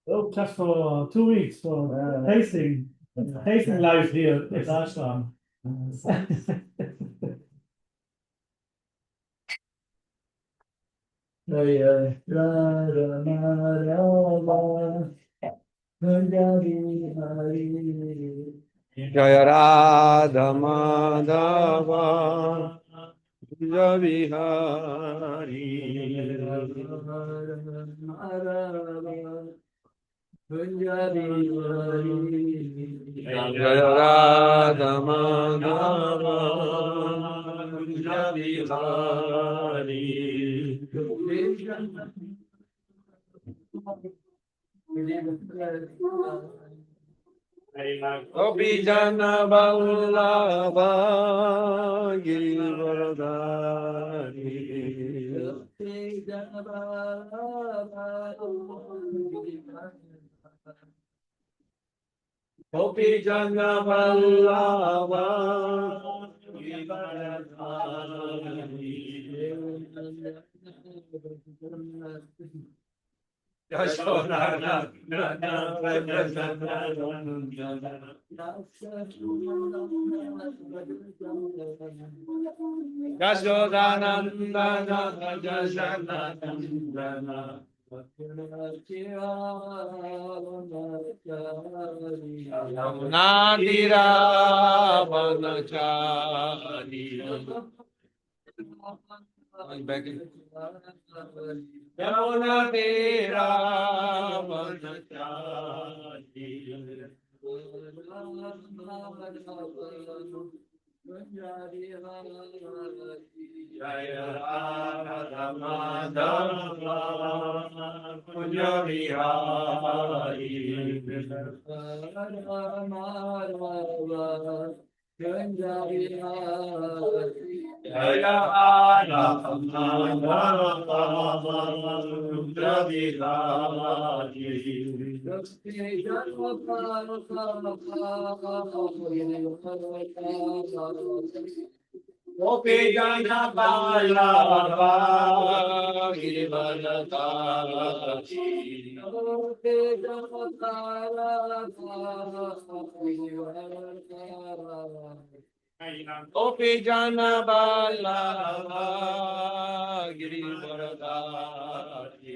Oh, just for 2 weeks for tasting life here at ashram. Jaya Radha Madhava Kunja Vihari Jaya Radha Madhava Kunja Vihari Gopijana Vallabha Giridharadhari Gopijana Vallabha Giridharadhari Yashodananda Yamunadira Vanachari Yamunadira Vanachari Jaya Radha Madhava Kunja Vihari Jaya Radha Madhava Kunja Vihari Gopijana Vallabha Giridharadhari Gopijana Vallabha Giridharadhari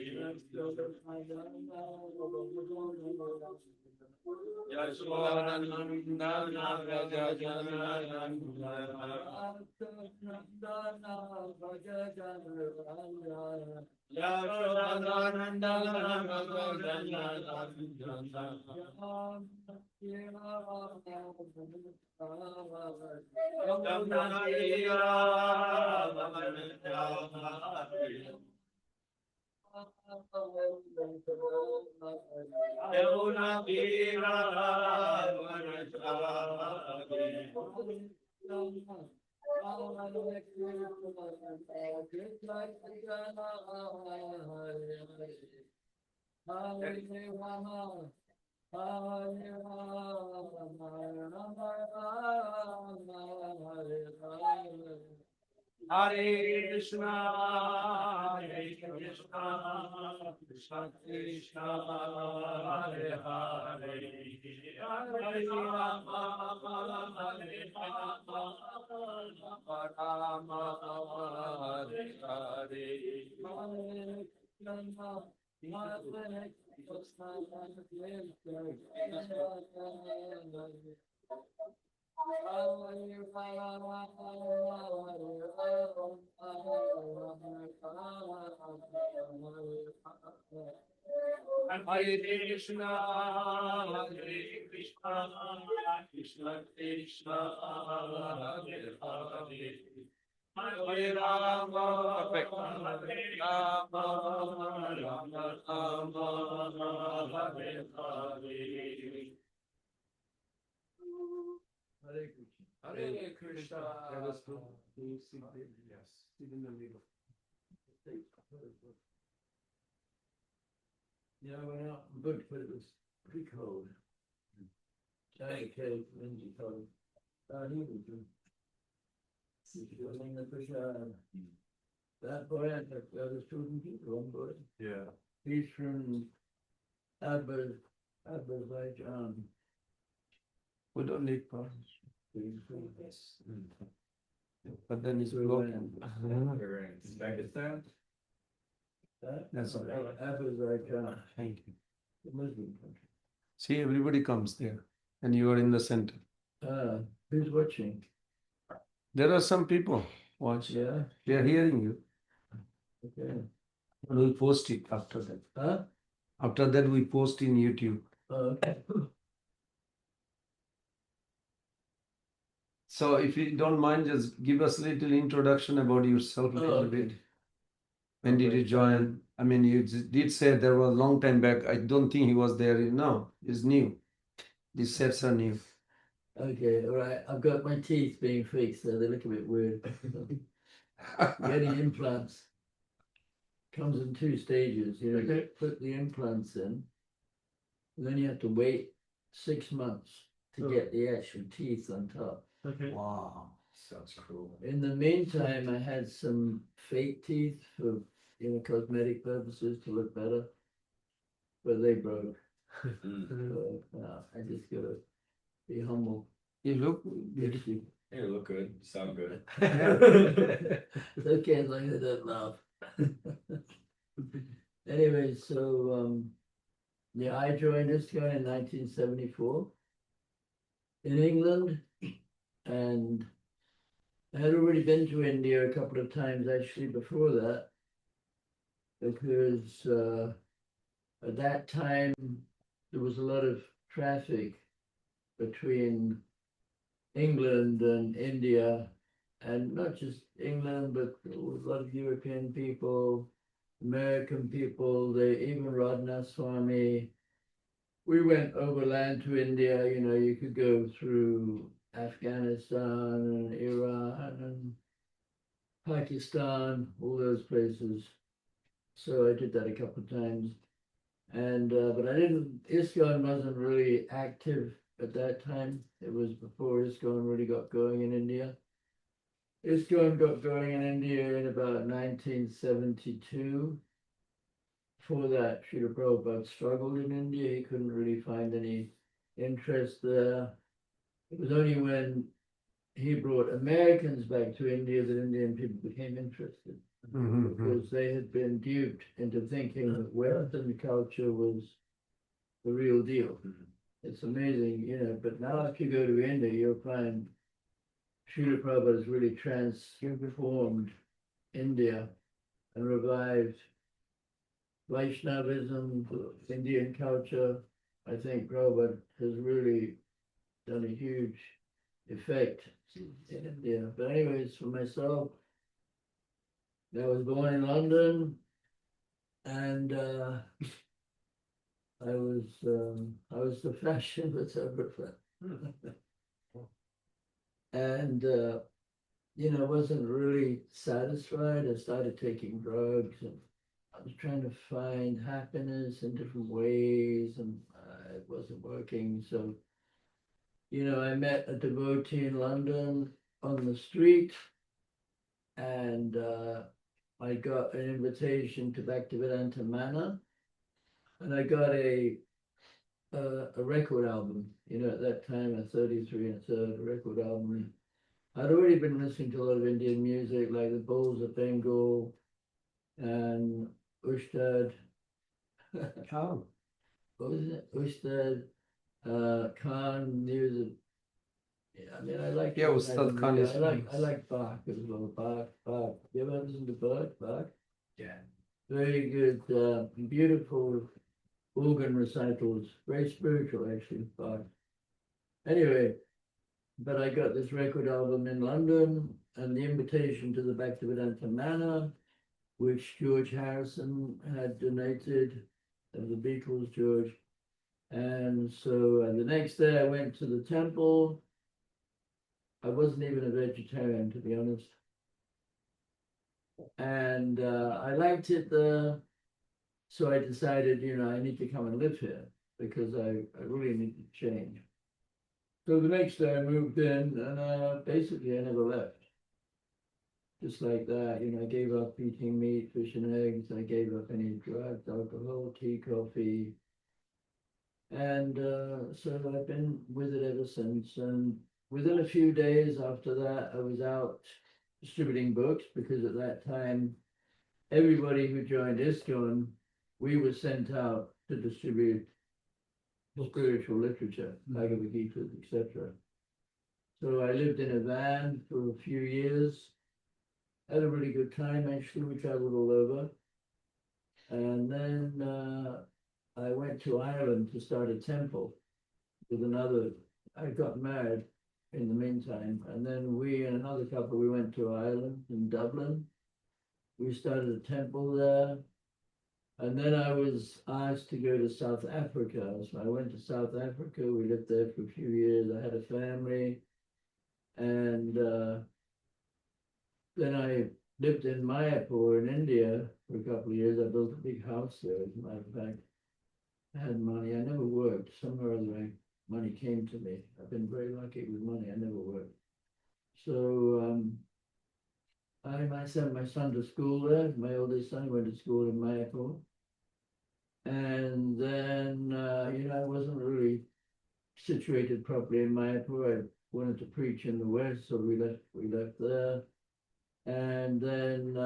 Yashodananda Hare Krishna, Hare Krishna, Krishna Krishna, Hare Hare, Hare Rama, Hare Rama, Rama Hare Hare, Hare Krishna, Hare Krishna, Krishna Krishna, Hare Hare, Hare Rama, perfect. Hare Rama, Rama Rama, Hare Hare. Hare Krishna. Hare Krishna. Yes, sit in the middle. Yeah, we're not good, but it was pretty cold. Giant cave, windy cold. He was good. That boy, there was 2 people on board. Yeah. He's from Azerbaijan. We don't need problems. Yes. But then it's So broken. We're in Uzbekistan. That's all right. Azerbaijan, Thank you. the Muslim country. See, everybody comes there and you are in the center. Who's watching? There are some people watching. Yeah, They are hearing you. okay. We'll post it after that. Huh? After that, we post in YouTube. Okay. So if you don't mind, just give us a little introduction about yourself a little okay. bit. When did you join? I mean, you did say there was a long time back. I don't think he was there now. He's new. These sets are new. Okay, all right. I've got my teeth being fixed, so they look a bit weird. Getting implants comes in two stages. You know, you put the implants in, and then you have to wait 6 months to get the actual teeth on top. Okay. Wow. Sounds cruel. In the meantime, I had some fake teeth for cosmetic purposes to look better, but they broke. So, I just gotta be humble. You look Yes, beautiful. you. Hey, you look good. You sound good. It's okay as long as I don't laugh. Anyway, so yeah, I joined ISKCON in 1974 in England, and I had already been to India a couple of times actually before that, because at that time there was a lot of traffic between England and India, and not just England, but a lot of European people, American people, they even Radha Swami. We went overland to India, you could go through Afghanistan and Iran and Pakistan, all those places. So I did that a couple of times. And but ISKCON wasn't really active at that time. It was before ISKCON really got going in India. ISKCON got going in India in about 1972. Before that, Srila Prabhupada struggled in India. He couldn't really find any interest there. It was only when he brought Americans back to India that Indian people became interested, because they had been duped into thinking that Western culture was the real deal. It's amazing, but now if you go to India, you'll find Srila Prabhupada has really transformed India and revived Vaishnavism, Indian culture. I think Prabhupada has really done a huge effect in India. But anyways, for myself, I was born in London, and I was the fashion photographer, and wasn't really satisfied. I started taking drugs, and I was trying to find happiness in different ways, and it wasn't working. So, I met a devotee in London on the street, and I got an invitation to Bhaktivedanta Manor, and I got a record album. At that time, a 33 and a third record album. I'd already been listening to a lot of Indian music, like the Bulls of Bengal and Ustad. Oh. What was it? Ustad Khan music. Yeah, I mean, I like. Yeah, Ustad Khan is I famous. like Bach as well. Bach. You ever listen to Bach? Yeah. Very good, beautiful organ recitals. Very spiritual, actually. Bach. Anyway, but I got this record album in London and the invitation to the Bhaktivedanta Manor, which George Harrison had donated, of the Beatles, George. And so the next day I went to the temple. I wasn't even a vegetarian, to be honest. And I liked it there. So I decided, I need to come and live here, because I really need to change. So the next day I moved in, and basically I never left. just like that. I gave up eating meat, fish and eggs. I gave up any drugs, alcohol, tea, coffee. And so I've been with it ever since. And within a few days after that, I was out distributing books, because at that time, everybody who joined ISKCON, we were sent out to distribute spiritual literature, Bhagavad Gita, etc. So I lived in a van for a few years, had a really good time. Actually, we traveled all over. And then I went to Ireland to start a temple with another. I got married in the meantime, and then we and another couple, we went to Ireland in Dublin. We started a temple there. And then I was asked to go to South Africa. So I went to South Africa. We lived there for a few years. I had a family. And then I lived in Mayapur in India for a couple of years. I built a big house there, as a matter of fact. I had money. I never worked. Somewhere or other, money came to me. I've been very lucky with money. I never worked. So I sent my son to school there. My oldest son went to school in Mayapur. And then, I wasn't really situated properly in Mayapur. I wanted to preach in the West, so we left there. And then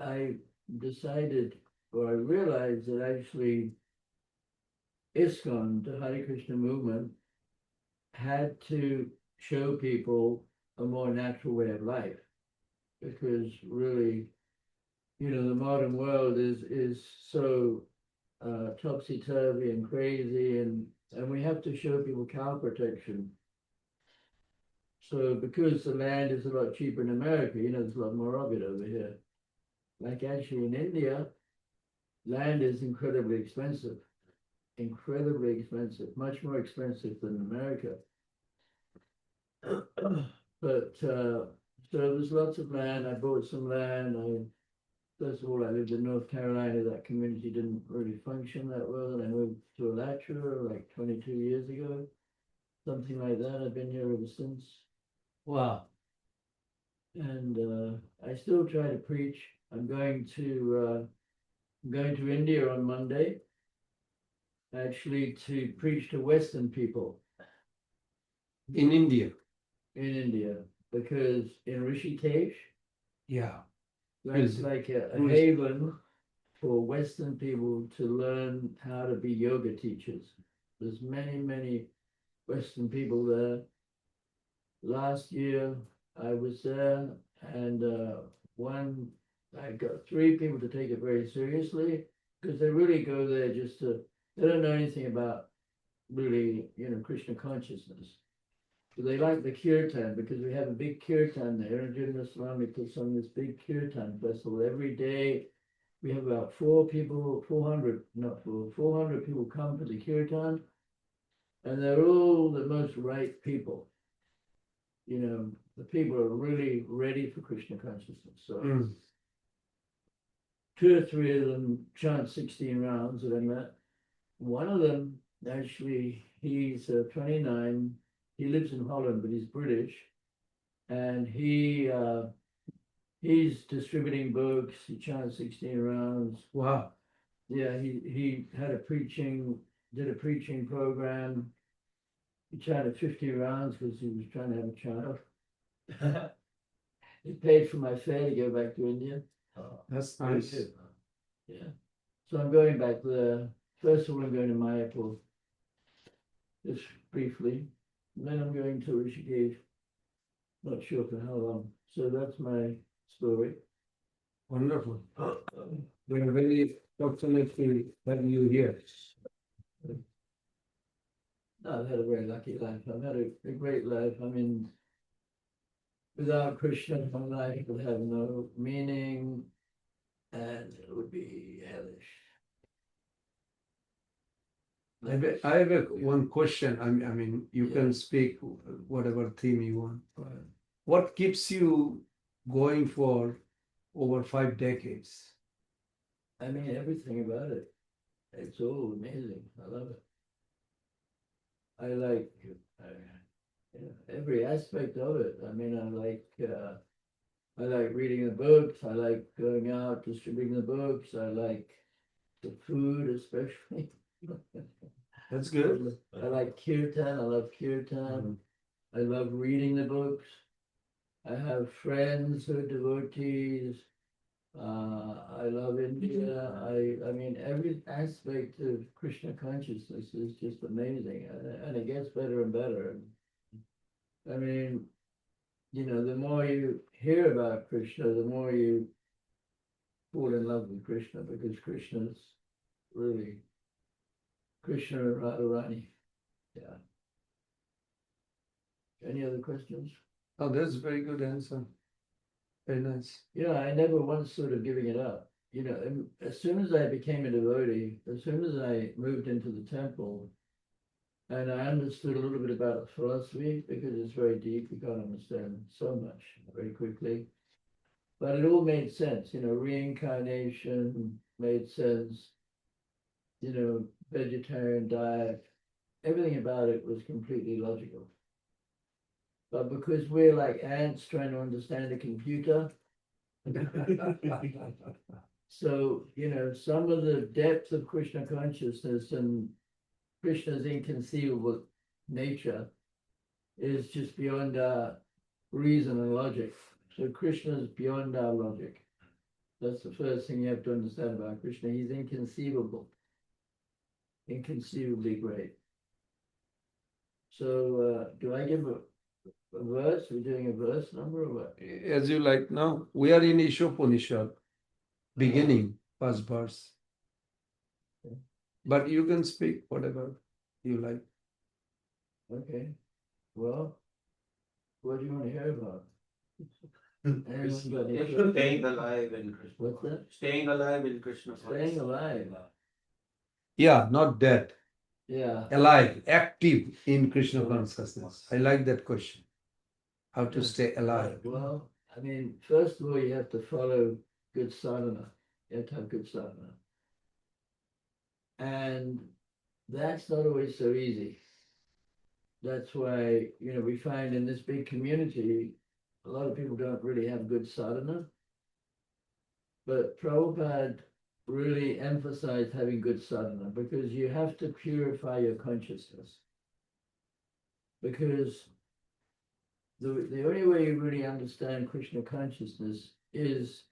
I decided, or I realized that actually ISKCON, the Hare Krishna movement, had to show people a more natural way of life, because really, the modern world is so topsy-turvy and crazy, and we have to show people cow protection. So because the land is a lot cheaper in America, there's a lot more of it over here. Like actually in India, land is incredibly expensive, much more expensive than America. But so there's lots of land. I bought some land. First of all, I lived in North Carolina. That community didn't really function that well, and I moved to Alachua like 22 years ago, something like that. I've been here ever since. Wow. And I still try to preach. I'm going to India on Monday, actually, to preach to Western people In India. in India, because in Rishikesh, Yeah. that's like a haven for Western people to learn how to be yoga teachers. There's many Western people there. Last year I was there, and I got 3 people to take it very seriously, because they really go there they don't know anything about really, Krishna consciousness. So they like the kirtan, because we have a big kirtan there, and Jim the Swami puts on this big kirtan festival every day. We have about 400 people come for the kirtan, and they're all the most right people. The people are really ready for Krishna consciousness. So 2 or 3 of them chant 16 rounds that I met. One of them, actually, he's 29. He lives in Holland, but he's British, and he's distributing books. He chants 16 rounds. Wow. Yeah, he did a preaching program. He chanted 50 rounds because he was trying to have a child. He paid for my fare to go back to India. That's nice. Yeah. So I'm going back there. First of all, I'm going to Mayapur, just briefly. And then I'm going to Rishikesh. Not sure for how long. So that's my story. Wonderful. We are very fortunate to have you here. I've had a very lucky life. I've had a great life. I mean, without Krishna, my life would have no meaning, and it would be hellish. I have one question. I mean, you can Yeah. speak whatever theme you want. Right. What keeps you going for over 5 decades? I mean, everything about it. It's all amazing. I love it. I like every aspect of it. I mean, I like I like reading the books. I like going out distributing the books. I like the food, especially. That's good. I like kirtan. I love kirtan. I love reading the books. I have friends who are devotees. I love India. I mean, every aspect of Krishna consciousness is just amazing, and it gets better and better. I mean, the more you hear about Krishna, the more you fall in love with Krishna, because Krishna's really Krishna and Radharani. Yeah. Any other questions? Oh, that's a very good answer. Very nice. I never once thought of giving it up. And as soon as I became a devotee, as soon as I moved into the temple, and I understood a little bit about philosophy, because it's very deep, you can't understand so much very quickly. But it all made sense, reincarnation made sense, vegetarian diet, everything about it was completely logical. But because we're like ants trying to understand a computer, so, some of the depth of Krishna consciousness and Krishna's inconceivable nature is just beyond our reason and logic. So Krishna is beyond our logic. That's the first thing you have to understand about Krishna. He's inconceivable, inconceivably great. So do I give a verse? We're doing a verse number or what? As you like now, we are in Ishopanishad, beginning, first verse. Okay. But you can speak whatever you like. Okay. Well, what do you want to hear about? Anyone got any questions? Staying alive in Krishna. What's that? Staying alive in Krishna. Staying alive. Yeah, not dead. Yeah. Alive, active in Krishna consciousness. I like that question. How to stay alive. Well, I mean, first of all, you have to follow good sadhana. You have to have good sadhana. And that's not always so easy. That's why, we find in this big community, a lot of people don't really have good sadhana. But Prabhupada really emphasized having good sadhana, because you have to purify your consciousness. Because the only way you really understand Krishna consciousness is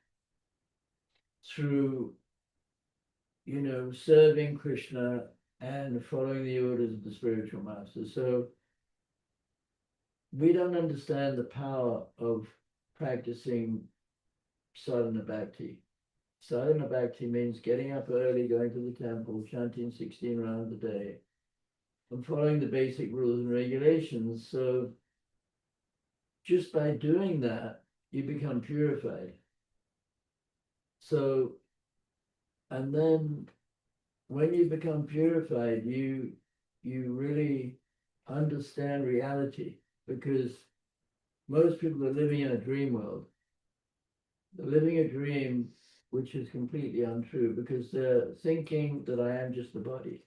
through, serving Krishna and following the orders of the spiritual master. So we don't understand the power of practicing sadhana bhakti. Sadhana bhakti means getting up early, going to the temple, chanting 16 rounds a day, and following the basic rules and regulations. So just by doing that, you become purified. So, and then when you become purified, you really understand reality, because most people are living in a dream world. They're living a dream which is completely untrue, because they're thinking that I am just the body.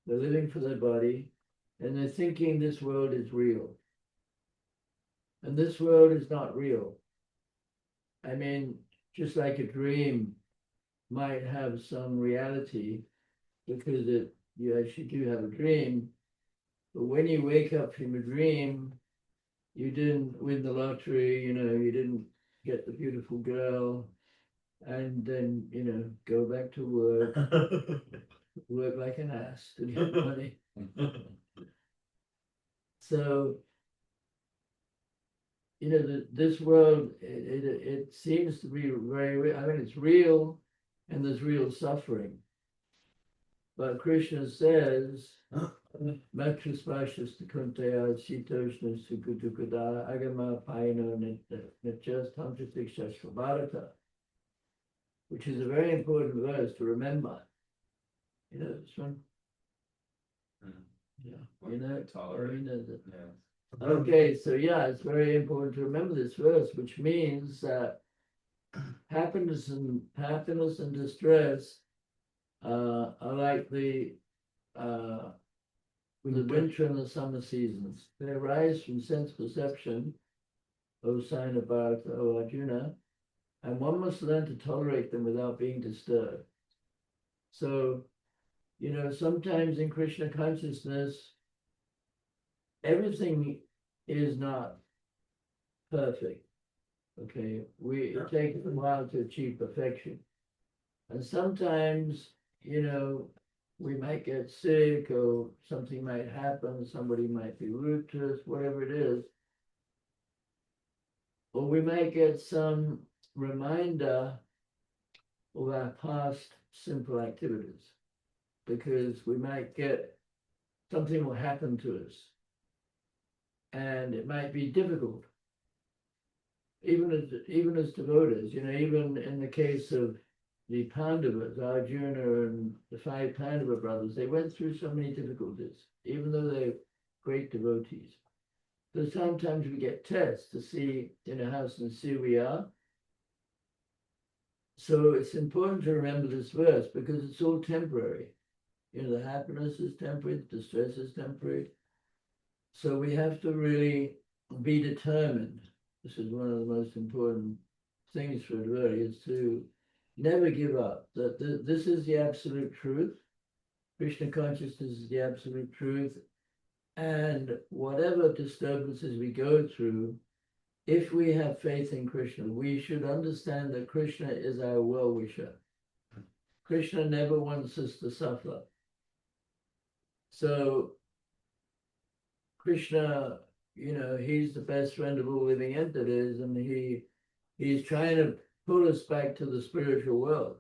They're living for their body, and they're thinking this world is real. And this world is not real. I mean, just like a dream might have some reality, because you actually do have a dream. But when you wake up from a dream, you didn't win the lottery, you didn't get the beautiful girl, and then, go back to work like an ass to get money. So, this world, it seems to be very real. I mean, it's real, and there's real suffering. But Krishna says, Matrusvashasta kuntaya sitoshna sukudukada agama paino nitjas tantratiksha bharata, which is a very important verse to remember. You know this one? Yeah. That. Yeah. Okay, so it's very important to remember this verse, which means that happiness and distress are like the winter and the summer seasons. They arise from sense perception, O sign of Bharata, O Arjuna, and one must learn to tolerate them without being disturbed. So, sometimes in Krishna consciousness, everything is not perfect. Okay, it takes a while to achieve perfection. And sometimes, we might get sick or something might happen, somebody might be rude to us, whatever it is. Or we might get some reminder of our past simple activities, because we might get something will happen to us and it might be difficult. Even as devotees, even in the case of the Pandavas, Arjuna and the 5 Pandava brothers, they went through so many difficulties, even though they're great devotees. So sometimes we get tests to see, how sincere we are. So it's important to remember this verse because it's all temporary. The happiness is temporary, the distress is temporary. So we have to really be determined. This is one of the most important things for a devotee, is to never give up. That this is the absolute truth. Krishna consciousness is the absolute truth. And whatever disturbances we go through, if we have faith in Krishna, we should understand that Krishna is our well-wisher. Krishna never wants us to suffer. So Krishna, he's the best friend of all living entities, and he's trying to pull us back to the spiritual world.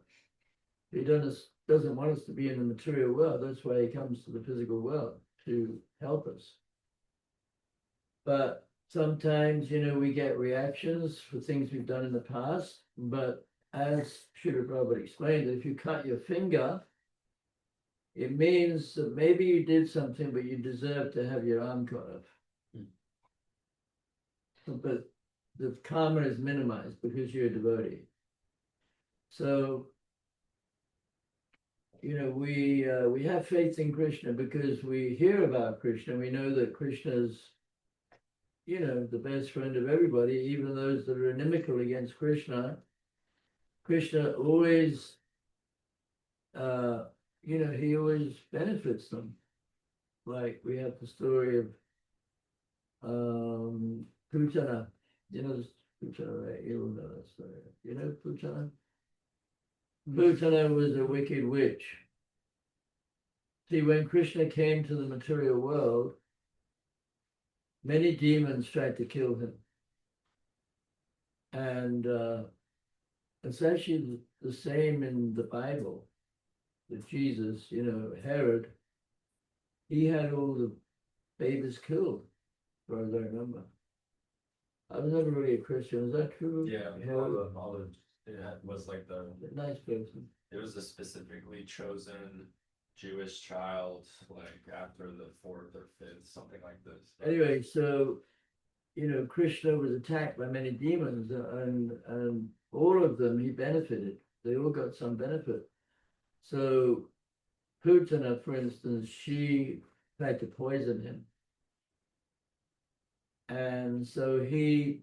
He doesn't want us to be in the material world. That's why he comes to the physical world, to help us. But sometimes, we get reactions for things we've done in the past. But as Srila Prabhupada explained, if you cut your finger, it means that maybe you did something, but you deserve to have your arm cut off. But the karma is minimized because you're a devotee. So, we have faith in Krishna because we hear about Krishna. We know that Krishna's, the best friend of everybody, even those that are inimical against Krishna. Krishna always, he always benefits them. Like we have the story of Putana. Putana, right? You will know that story. Putana? Putana was a wicked witch. See, when Krishna came to the material world, many demons tried to kill him. And it's actually the same in the Bible with Jesus, Herod, he had all the babies killed, as far as I remember. I was never really a Christian, is that true? Yeah, Herod, it was like a nice person. it was a specifically chosen Jewish child, like after the 4th or 5th, something like this. Anyway, so, Krishna was attacked by many demons, and all of them he benefited. They all got some benefit. So Putana, for instance, she tried to poison him. And so he,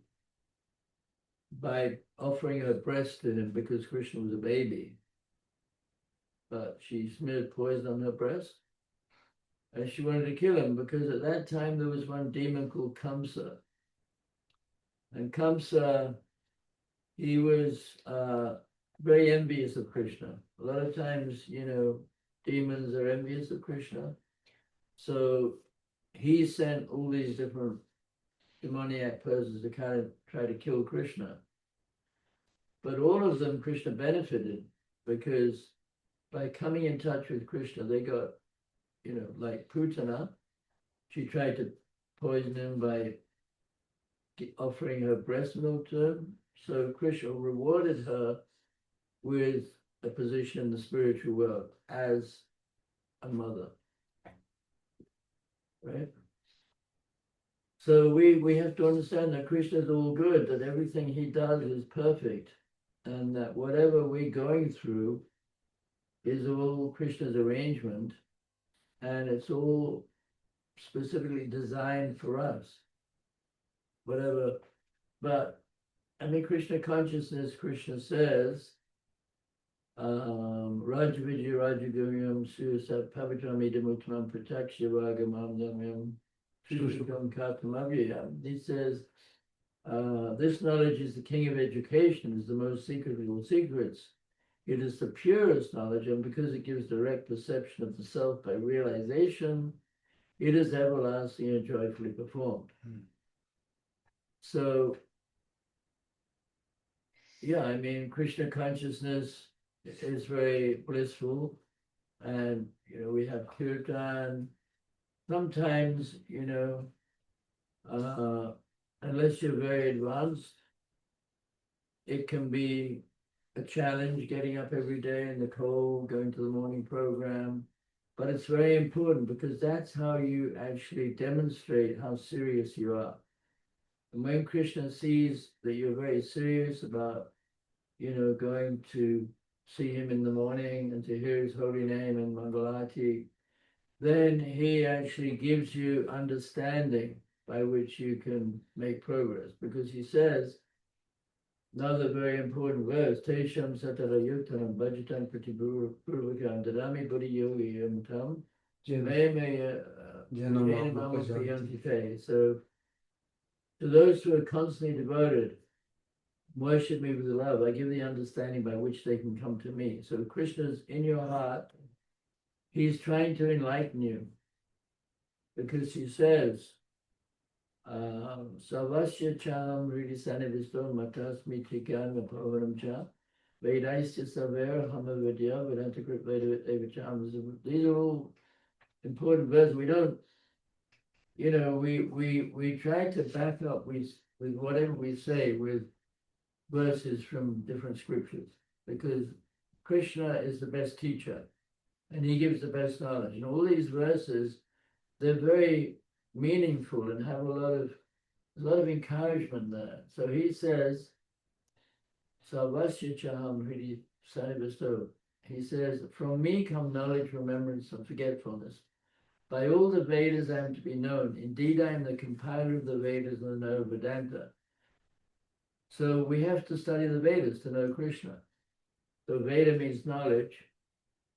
by offering her breast to him, because Krishna was a baby, but she smeared poison on her breast. And she wanted to kill him because at that time there was one demon called Kamsa. And Kamsa, he was very envious of Krishna. A lot of times, demons are envious of Krishna. So he sent all these different demoniac persons to kind of try to kill Krishna. But all of them, Krishna benefited because by coming in touch with Krishna, they got, like Putana, she tried to poison him by offering her breast milk to him. So Krishna rewarded her with a position in the spiritual world as a mother. Right? So we have to understand that Krishna is all good, that everything he does is perfect, and that whatever we're going through is all Krishna's arrangement, and it's all specifically designed for us. Whatever But I mean, Krishna consciousness, Krishna says, Rajavijay Rajaguriam Susat Pavitrami Demutram Pratakshya Vagamam Dhamyam Shushukam Katamavyam. He says, this knowledge is the king of education, is the most secret of all secrets. It is the purest knowledge, and because it gives direct perception of the self by realization, it is everlasting and joyfully performed. So, yeah, I mean, Krishna consciousness is very blissful, and we have kirtan. Sometimes, unless you're very advanced, it can be a challenge getting up every day in the cold, going to the morning program. But it's very important because that's how you actually demonstrate how serious you are. And when Krishna sees that you're very serious about, going to see him in the morning and to hear his holy name and Mangalati, then he actually gives you understanding by which you can make progress. Because he says, another very important verse, Tesham Satara Yuktanam Bhajitam Pratipurvakam Dadami Buddhi Yogi Yamtam So to those who are constantly devoted, worship me with love, I give the understanding by which they can come to me. So Krishna's in your heart, he's trying to enlighten you. Because he says, Savasya cham Ridisanivisto Matasmi Tikan Mapavanam cha Vedaisya Saver Hamavidya Vedantakrit Vedavacham. These are all important verses. We don't, we try to back up with whatever we say with verses from different scriptures, because Krishna is the best teacher and he gives the best knowledge. And all these verses, they're very meaningful and have a lot of encouragement there. So he says, Sarvasya Chaham Hridi Sanivasto. He says, from me come knowledge, remembrance, and forgetfulness. By all the Vedas I am to be known. Indeed, I am the compiler of the Vedas and the know Vedanta. So we have to study the Vedas to know Krishna. So Veda means knowledge.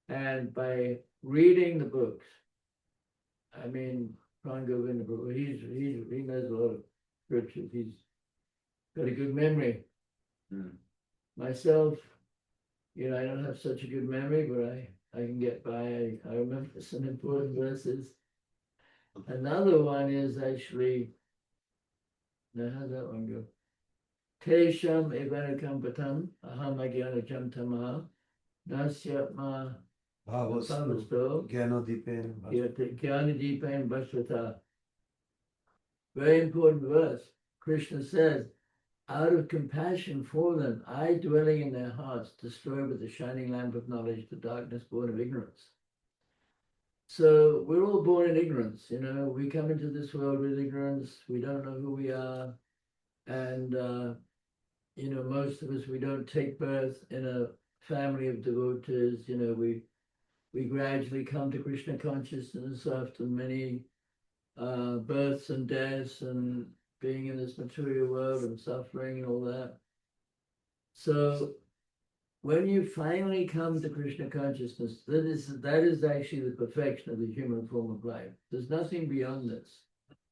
And by reading the books, I mean, Prangovinda Prabhu, he knows a lot of scriptures. He's got a good memory. Myself, I don't have such a good memory, but I can get by. I remember some important verses. Another one is actually, now how's that one go? Tesham evanakam patam aham agyanajam tamaha nasyatma bhavasto Jnanodipen. Jnanadipen Bhasvata. Very important verse. Krishna says, out of compassion for them, I, dwelling in their hearts, destroy with the shining lamp of knowledge the darkness born of ignorance. So we're all born in ignorance, we come into this world with ignorance, we don't know who we are, and most of us, we don't take birth in a family of devotees. We gradually come to Krishna consciousness after many births and deaths and being in this material world and suffering and all that. So when you finally come to Krishna consciousness, that is actually the perfection of the human form of life. There's nothing beyond this.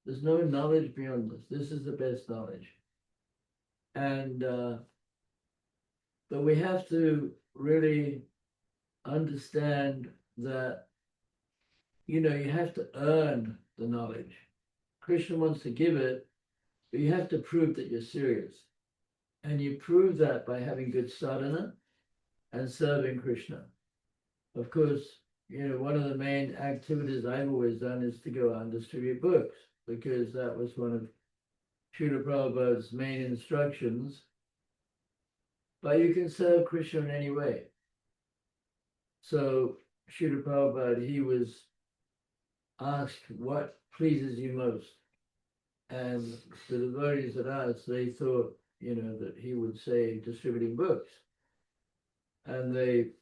There's no knowledge beyond this. This is the best knowledge. And but we have to really understand that you have to earn the knowledge. Krishna wants to give it, but you have to prove that you're serious. And you prove that by having good sadhana and serving Krishna. Of course, one of the main activities I've always done is to go out and distribute books, because that was one of Srila Prabhupada's main instructions. But you can serve Krishna in any way. So Srila Prabhupada, he was asked, what pleases you most? And the devotees had asked, they thought, that he would say distributing books. And they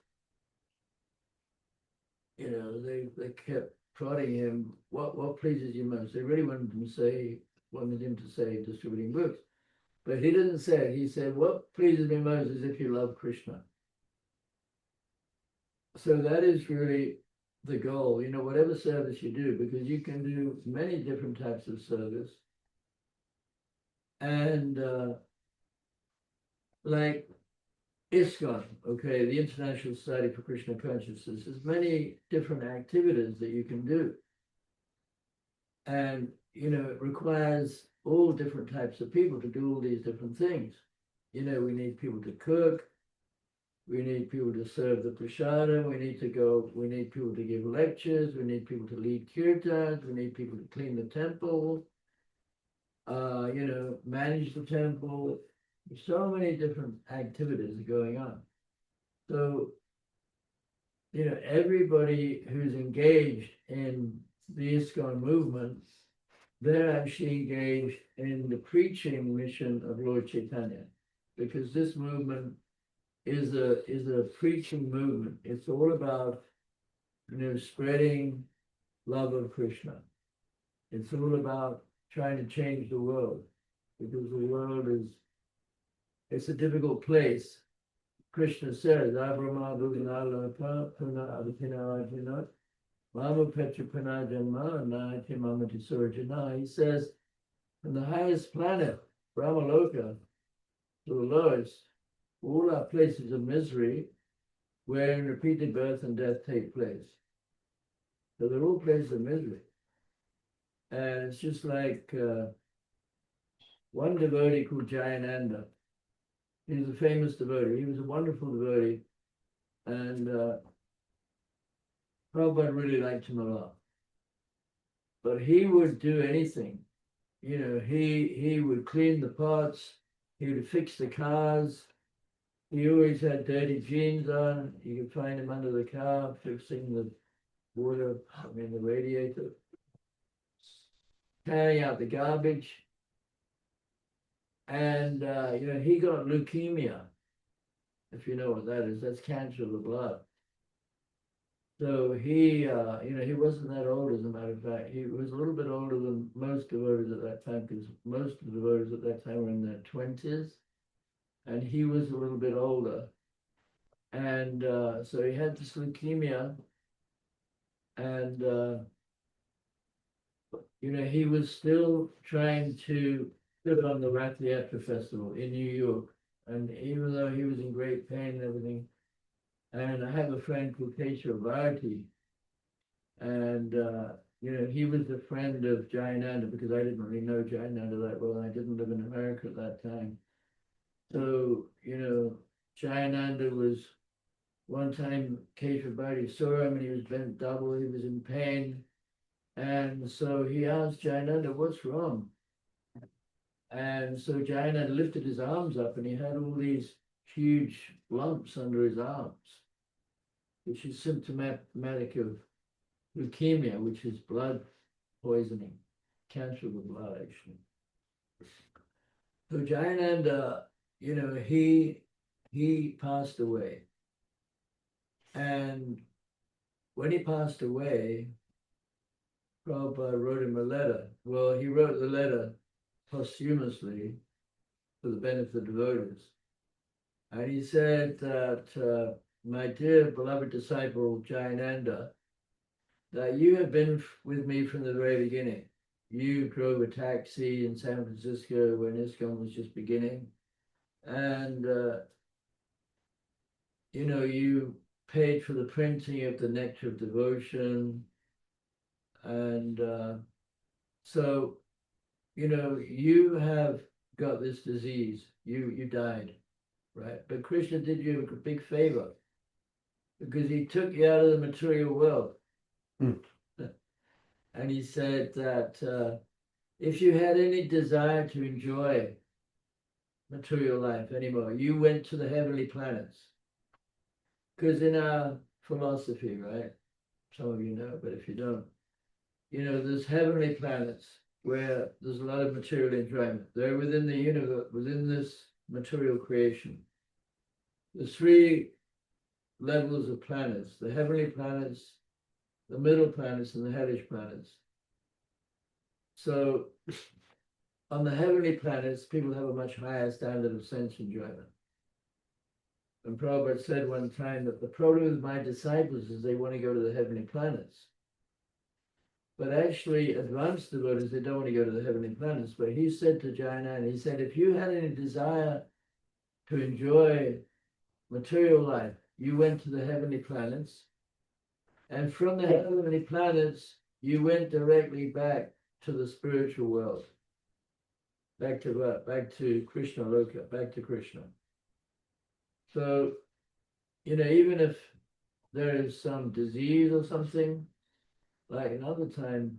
kept prodding him, what pleases you most? They really wanted him to say distributing books. But he didn't say it. He said, what pleases me most is if you love Krishna. So that is really the goal, whatever service you do, because you can do many different types of service. And like ISKCON, okay, the International Society for Krishna Consciousness, there's many different activities that you can do. And, it requires all different types of people to do all these different things. We need people to cook, we need people to serve the prasada, we need people to give lectures, we need people to lead kirtans, we need people to clean the temple, manage the temple. So many different activities are going on. So, everybody who's engaged in the ISKCON movement, they're actually engaged in the preaching mission of Lord Chaitanya, because this movement is a preaching movement. It's all about, spreading love of Krishna. It's all about trying to change the world, because the world it's a difficult place. Krishna says, Abrahma Bhuganala Puna Adipina Mama Petra Puna Janma Nati Mamati Surjana. He says, from the highest planet, Brahmaloka, to the lowest, all are places of misery wherein repeated birth and death take place. So they're all places of misery. And it's just like one devotee called Jayananda. He was a famous devotee. He was a wonderful devotee. And Prabhupada really liked him a lot. But he would do anything. He would clean the pots. He would fix the cars. He always had dirty jeans on. You could find him under the car fixing the the radiator, carrying out the garbage. And, he got leukemia, if you know what that is. That's cancer of the blood. So he wasn't that old, as a matter of fact. He was a little bit older than most devotees at that time, because most of the devotees at that time were in their 20s. And he was a little bit older. And so he had this leukemia. And, he was still trying to put on the Rath Yatra festival in New York. And even though he was in great pain and everything, and I have a friend called Keshav Bharati, and he was a friend of Jayananda, because I didn't really know Jayananda that well, and I didn't live in America at that time. So, Jayananda was, one time Keshav Bharati saw him and he was bent double, he was in pain. And so he asked Jayananda, what's wrong? And so Jayananda lifted his arms up and he had all these huge lumps under his arms, which is symptomatic of leukemia, which is blood poisoning, cancer of the blood, actually. So Jayananda, he passed away. And when he passed away, Prabhupada wrote him a letter. Well, he wrote the letter posthumously for the benefit of devotees. And he said that, my dear beloved disciple Jayananda, that you have been with me from the very beginning. You drove a taxi in San Francisco when ISKCON was just beginning. And, you paid for the printing of the Nectar of Devotion. And so, you have got this disease. You died, right? But Krishna did you a big favor, because he took you out of the material world. And he said that if you had any desire to enjoy material life anymore, you went to the heavenly planets. Because in our philosophy, right, some of you know, but if you don't, there's heavenly planets where there's a lot of material enjoyment. They're within the universe, within this material creation. There's three levels of planets: the heavenly planets, the middle planets, and the hellish planets. So on the heavenly planets, people have a much higher standard of sense enjoyment. And Prabhupada said one time that the problem with my disciples is they want to go to the heavenly planets. But actually, advanced devotees, they don't want to go to the heavenly planets. But he said to Jayanan, he said, if you had any desire to enjoy material life, you went to the heavenly planets. And from the heavenly planets, you went directly back to the spiritual world. Back to what? Back to Krishna Loka, back to Krishna. So, even if there is some disease or something, like another time,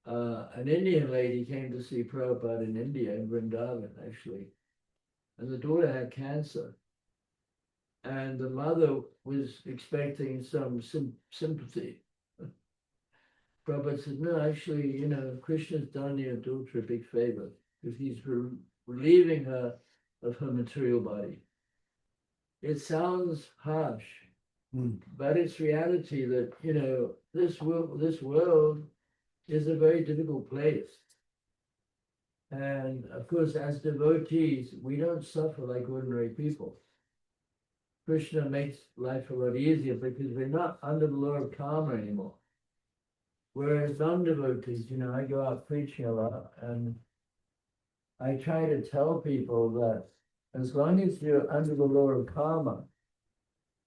an Indian lady came to see Prabhupada in India, in Vrindavan, actually. And the daughter had cancer. And the mother was expecting some sympathy. Prabhupada said, no, actually, Krishna's done your daughter a big favor because he's relieving her of her material body. It sounds harsh, but it's reality that, this world is a very difficult place. And of course, as devotees, we don't suffer like ordinary people. Krishna makes life a lot easier because we're not under the law of karma anymore. Whereas non-devotees, I go out preaching a lot and I try to tell people that as long as you're under the law of karma,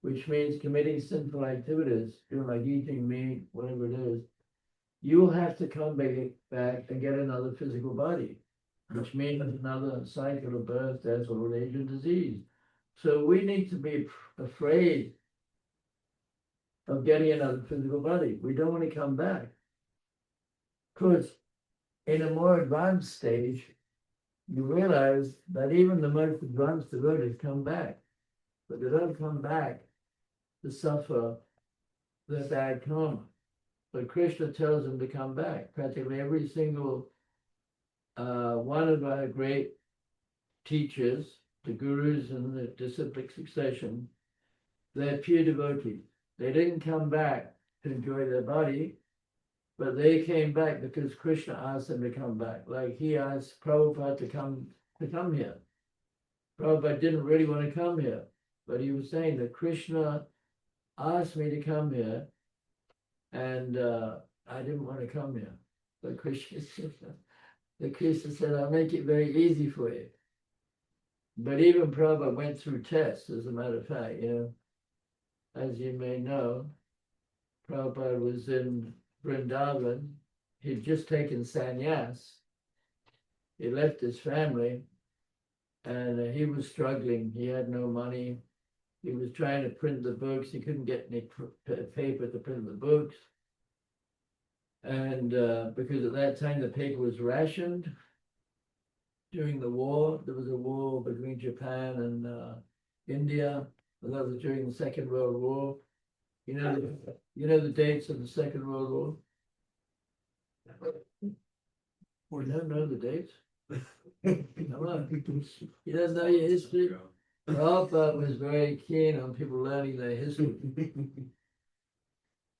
which means committing sinful activities, like eating meat, whatever it is, you will have to come back and get another physical body, which means another cycle of birth, death, old age, and disease. So we need to be afraid of getting another physical body. We don't want to come back. Because in a more advanced stage, you realize that even the most advanced devotees come back, but they don't come back to suffer the bad karma. But Krishna tells them to come back. Practically every single one of our great teachers, the gurus and the disciplic succession, they're pure devotees. They didn't come back to enjoy their body, but they came back because Krishna asked them to come back. Like he asked Prabhupada to come here. Prabhupada didn't really want to come here, but he was saying that Krishna asked me to come here, and I didn't want to come here. But Krishna said, I'll make it very easy for you. But even Prabhupada went through tests, as a matter of fact, as you may know, Prabhupada was in Vrindavan. He'd just taken sannyas. He left his family and he was struggling. He had no money. He was trying to print the books. He couldn't get any paper to print the books. And because at that time the paper was rationed during the war, there was a war between Japan and India. And that was during the Second World War. You know the dates of the Second World War? You don't know the dates? Come on. You don't know your history? Prabhupada was very keen on people learning their history.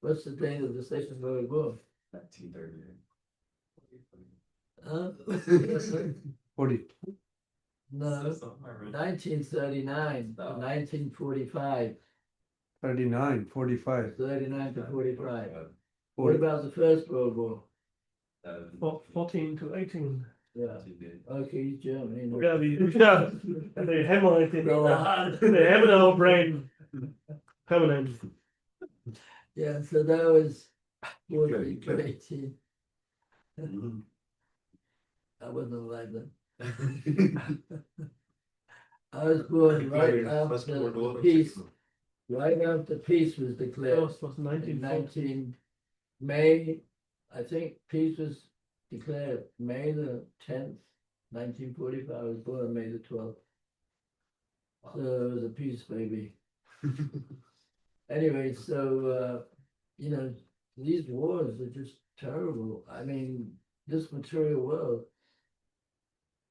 What's the date of the Second World War? 1938. 40. No, 1939 to 1945. 39, 45. 39 to 45. What 40. about the First World War? 14 to 18. Yeah. Okay, he's German. Yeah, they hemorrhaged in they have it our brain permanent. Yeah, so that was 14 to 18. I wasn't alive then. I was born right after peace. Right after peace was declared. First was In 1940. May, I think peace was declared May the 10th, 1945. I was born on May the 12th. So it was a peace baby. Anyway, so, these wars are just terrible. I mean, this material world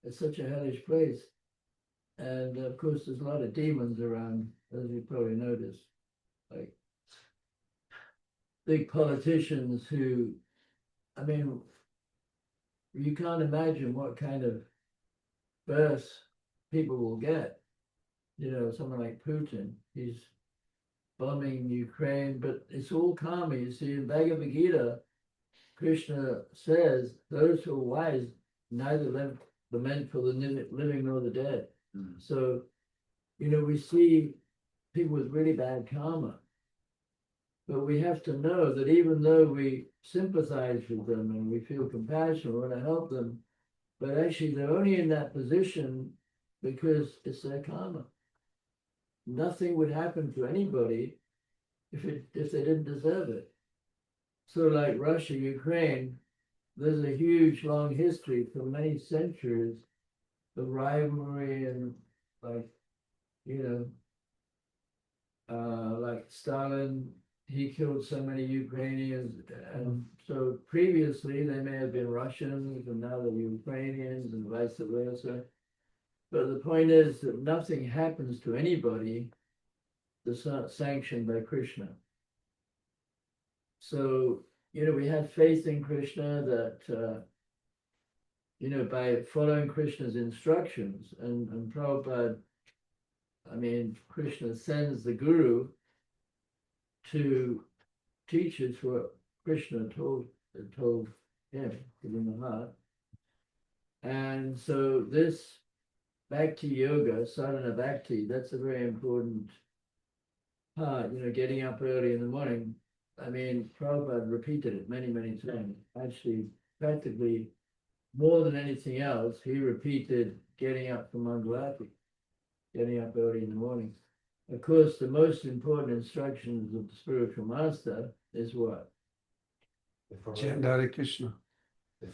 is such a hellish place. And of course, there's a lot of demons around, as you probably noticed. Like big politicians who, you can't imagine what kind of birth people will get. You know, someone like Putin, he's bombing Ukraine, but it's all karma. You see, in Bhagavad Gita, Krishna says, those who are wise neither lament for the living nor the dead. So, you know, we see people with really bad karma. But we have to know that even though we sympathize with them and we feel compassion, we want to help them, but actually they're only in that position because it's their karma. Nothing would happen to anybody if they didn't deserve it. So like Russia, Ukraine, there's a huge long history for many centuries of rivalry and like, you know, like Stalin, he killed so many Ukrainians, and so previously they may have been Russians and now they're Ukrainians and vice versa. But the point is that nothing happens to anybody that's not sanctioned by Krishna. So, you know, we have faith in Krishna that, you know, by following Krishna's instructions, and Prabhupada, I mean, Krishna sends the Guru to teach us what Krishna told him, given the heart. And so this Bhakti Yoga, sadhana bhakti, that's a very important part, you know, getting up early in the morning. I mean, Prabhupada repeated it many, many times. Actually, practically more than anything else, he repeated getting up for Mangalati, getting up early in the morning. Of course, the most important instructions of the spiritual master is what? Chant Hare Krishna.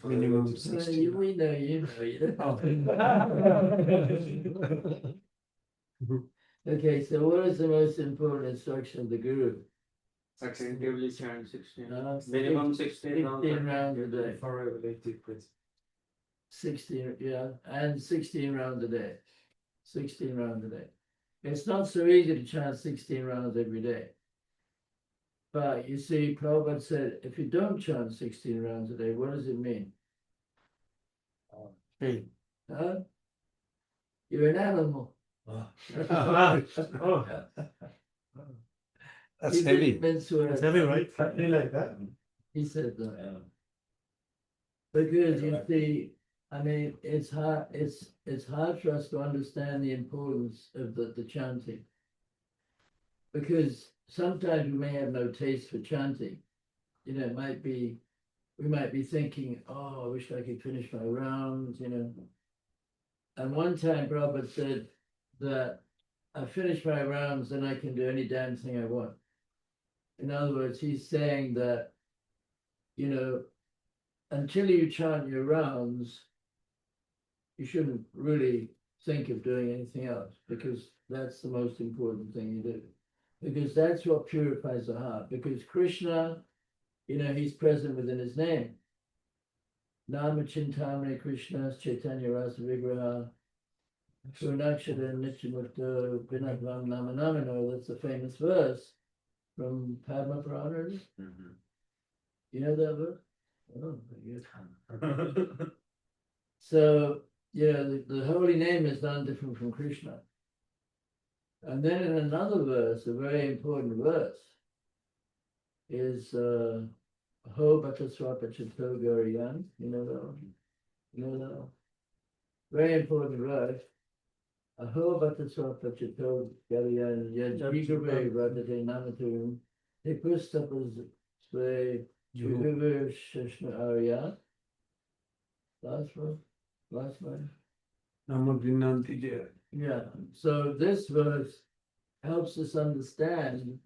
Minimum 60. We know, you know. Okay, so what is the most important instruction of the Guru? Attentively chant 16. Uh, Minimum 16 rounds a day. For relative praise. 16, yeah, and 16 rounds a day. 16 rounds a day. It's not so easy to chant 16 rounds every day. But you see, Prabhupada said, if you don't chant 16 rounds a day, what does it mean? Hey. Huh? You're an animal. Oh, That's He heavy. didn't mince words. it's heavy, right? Something like that. He said that. Because you see, I mean, it's hard for us to understand the importance of the chanting. Because sometimes we may have no taste for chanting. You know, we might be thinking, oh, I wish I could finish my rounds, you know. And one time Prabhupada said that I finish my rounds, then I can do any damn thing I want. In other words, he's saying that, you know, until you chant your rounds, you shouldn't really think of doing anything else, because that's the most important thing you do. Because that's what purifies the heart. Because Krishna, you know, he's present within his name. Nama Chintamani Krishna Chaitanya Rasa Vigraha Purnakshara Nityamukta Vinadvam Nama Namino. That's a famous verse from Padma Purana. You know that verse? Oh, very good. So, you know, the holy name is none different from Krishna. And then in another verse, a very important verse, is Ho Bhata Swapa Chitto Gauriyan. You know that one? You know that one? Very important verse. Aho Bhata Swapa Chitto Gauriyan Yajigave Radhate Namaturum Hipustapas Sve Juhuver Shishna Arya. Last one. Yeah, so this verse helps us understand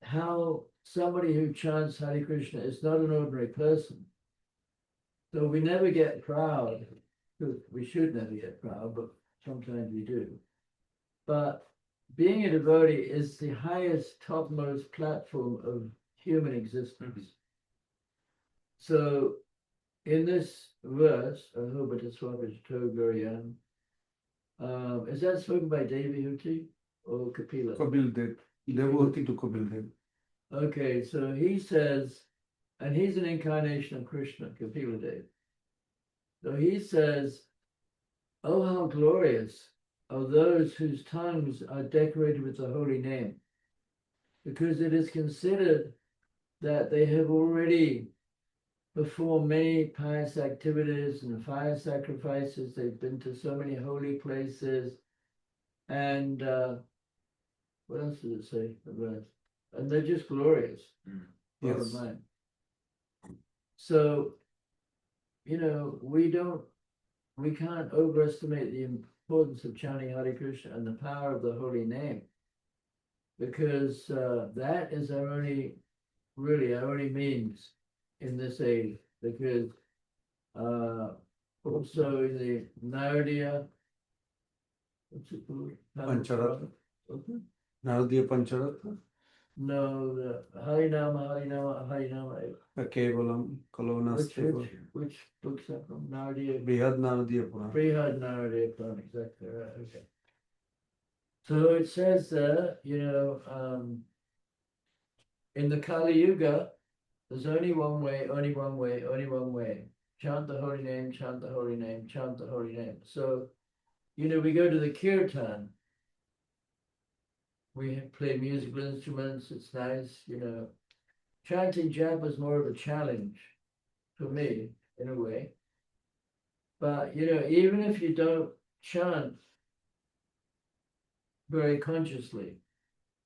how somebody who chants Hare Krishna is not an ordinary person. So we never get proud. We should never get proud, but sometimes we do. But being a devotee is the highest, topmost platform of human existence. So in this verse, Ahobata Swapachito Guriyan, is that spoken by Devi Huti or Kapila? Kapil Dev. Devotee to Kapil Dev. Okay, so he says, and he's an incarnation of Krishna, Kapila Dev. So he says, "Oh, how glorious are those whose tongues are decorated with the holy name, because it is considered that they have already performed many pious activities and fire sacrifices. They've been to so many holy places, and what else does it say? The verse? And they're just glorious." Bottom Yes. line. So, we can't overestimate the importance of chanting Hare Krishna and the power of the holy name, because that is our only means in this age. Because also in the Naradiya, what's it called? Pancharatna. Okay. Naradiya Pancharatna. No, the Harinama. Kevalam Kalovanaste. Which books are from Naradiya? Brihad Naradiya Purana. Brihad Naradiya Purana, exactly right. Okay. So it says there, in the Kali Yuga, there's only one way, only one way, only one way. Chant the holy name, chant the holy name, chant the holy name. So, we go to the kirtan. We play musical instruments. It's nice, Chanting japa is more of a challenge for me, in a way. But, even if you don't chant very consciously,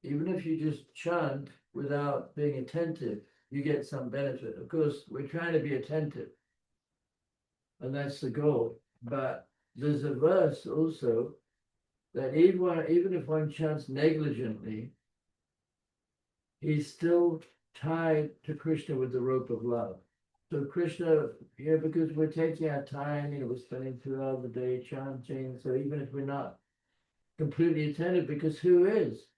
even if you just chant without being attentive, you get some benefit. Of course, we're trying to be attentive, and that's the goal. But there's a verse also that even if one chants negligently, he's still tied to Krishna with the rope of love. So Krishna, because we're taking our time, we're spending 2 hours a day chanting. So even if we're not completely attentive, because who is?